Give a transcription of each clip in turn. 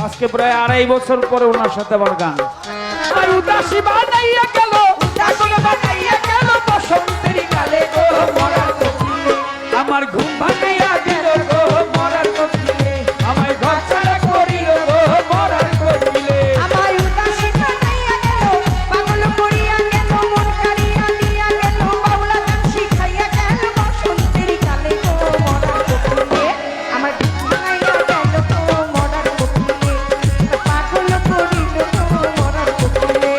আজকে প্রায় 2.5 বছর পরে ওনার সাথে আমার গান। আমার উদাসী বানাইয়া গেল, পাগল বানাইয়া গেল বসন্তের গালে গো মরার কোকিলে। আমার ঘুম ভাঙাইয়া দিল গো মরার কোকিলে, আমায় ঘর ছাড়া করিল গো মরার কোকিলে। আমার উদাসী বানাইয়া গেল, পাগল করিয়া গেল, মন কাড়িয়া দিয়া গেল, বাউলা গান শিখাইয়া গেল বসন্তের গালে গো মরার কোকিলে। আমার ঘুম ভাঙাইয়া গেল গো মরার কোকিলে, পাগল করিল গো মরার কোকিলে।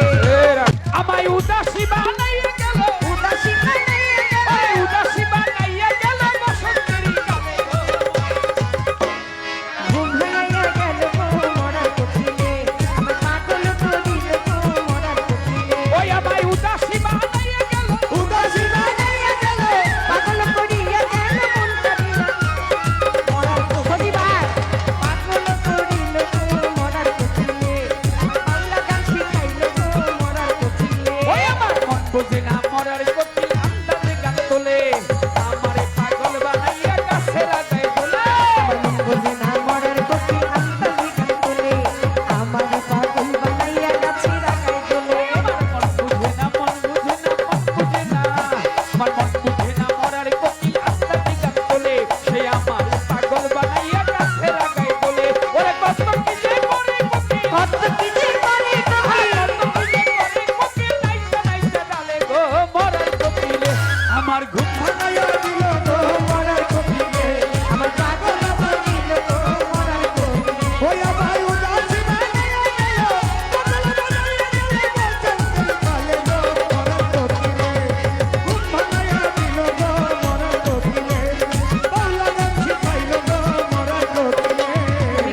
আমায় উদাসী বানাইয়া গেল, উদাসী বানাইয়া গেল, উদাসী বানাইয়া গেল বসন্তের গালে গো। ঘুম ভাঙাইয়া গেল গো মরার কোকিলে, আমার পাগল করিল গো মরার কোকিলে। ওই আমায় উদাসী বানাইয়া গেল, উদাসী বানাইয়া গেল, পাগল করিয়া গেল মন কাড়িয়া মরার কোকিলে। পাগল করিল গো মরার কোকিলে, বাউলা গান শিখাইল গো মরার কোকিলে। ওই আমার মন বুঝে না মরার কোকিল আন্দাজে গান তোলে, আমারে পাগল বানাইয়া কাছে লাগাই তোলে। মন বোঝে না মরার কোকিল আন্দাজে গান তোলে, আমার পাগল বানাইয়া কাছে রাখাই তোলে। আমার মন বুঝে না, মন বুঝে না, মন বুঝে না, আমার মন বুঝে না মরার কোকিল আন্দাজে গান তোলে, সে আমার পাগল বানাইয়া কাছে লাগাই তোলে। ওরে কত কি যে করে কোকিল, কত কি যে করে কোকিল, আমার ঘুম ভাঙাইয়া দিল গো মরার কোকিলে। আমার পাগল করিল গো মরার কোকিলে। ওই আমায় উদাসী বানাইয়া গেল, পাগল বানাইয়া গেল বসন্তের গালে গো মরার কোকিলে। ঘুম ভাঙাইয়া দিল গো মরার কোকিলে, বাউলা গান শিখাইল গো মরার কোকিলে।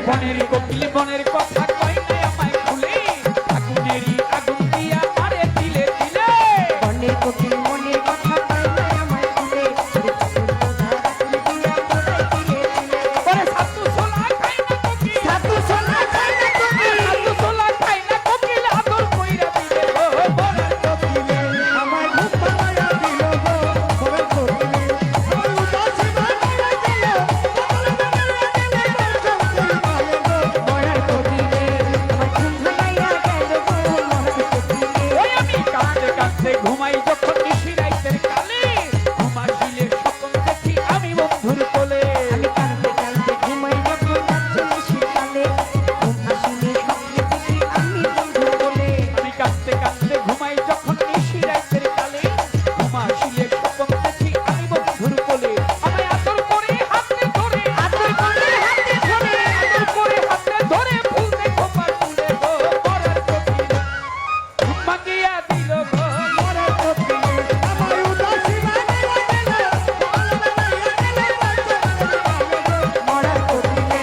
বনের কোকিল বনের কথা কয় না আমায় খুলে, আগুনেরই আগুন দিয়া মারে দিলে দিলে। বনের কোকিল মনের কথা কয় না আমায় খুলে, দিয়া তোরাই দিলে দিলে। ওরে সাতু সোলা খাই না কোকিল, সাধু সোনা খায় না কোকিল, সাতু সোলা খাই না কোকিল, আদর কইরা দিলে গো মরার কোকিলে। আমার ঘুম ভাঙাইয়া দিল গো মরার কোকিলে। আমার উদাসী বানাইয়া গেল, পাগল বানাইয়া গেল বসন্তের গালে গো মরার কোকিলে, আমার ঘুম ভাঙাইয়া গেল গো মরার কোকিলে। ওই আমি কাঁদতে কাঁদতে ঘুমাই যখন নিশি রাইতের কালে, ঘুমাসিলে স্বপ্ন দেখি আমি বন্ধুর কোলে। আমি কাঁদতে কাঁদতে ঘুমাই যখন যাচ্ছি নিশির কালে, ঘুম আসিলে স্বপ্নে দেখি আমি বন্ধু বলে। আমি কাঁদতে কাঁদতে ঘুমাই যখন নিশি রাইতের কালে, ঘুমাসিলে স্বপ্ন দেখি আমি বন্ধুর কোলে। আমায় আদর করে হাতে ধরে, আদর করে হাতে ধরে, আদর করে হাতে ধরে ফুল দেখো পা তুলে গো মরার কোকিলে। ঘুম ভাঙিয়া দিল গো মরার কোকিলে, আমায় উদাসী বানাইয়া গেল, পাগল বানাইয়া গেল বসন্তের গালে গো মরার কোকিলে।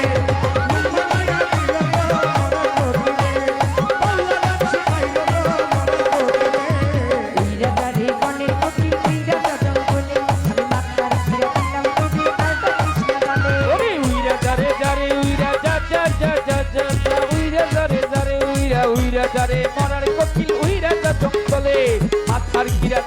ঘুম ভাঙিয়া দিল গো মরার কোকিলে, বাউলা গান শিখাইল গো মরার কোকিলে। উইরা যারে বনের কোকিল, উইরা যা জঙ্গলে, আমি মাথার ঘিরে দিলাম তোকে আলতা কৃষ্ণ গালে। ওরে উইরা যারে যারে উইরা যা যা যা যা যা যা, উইরা যারে যারে উইরা উইরা যারে মরার কোকিল, উইরা যা জঙ্গলে, মাথার গিরা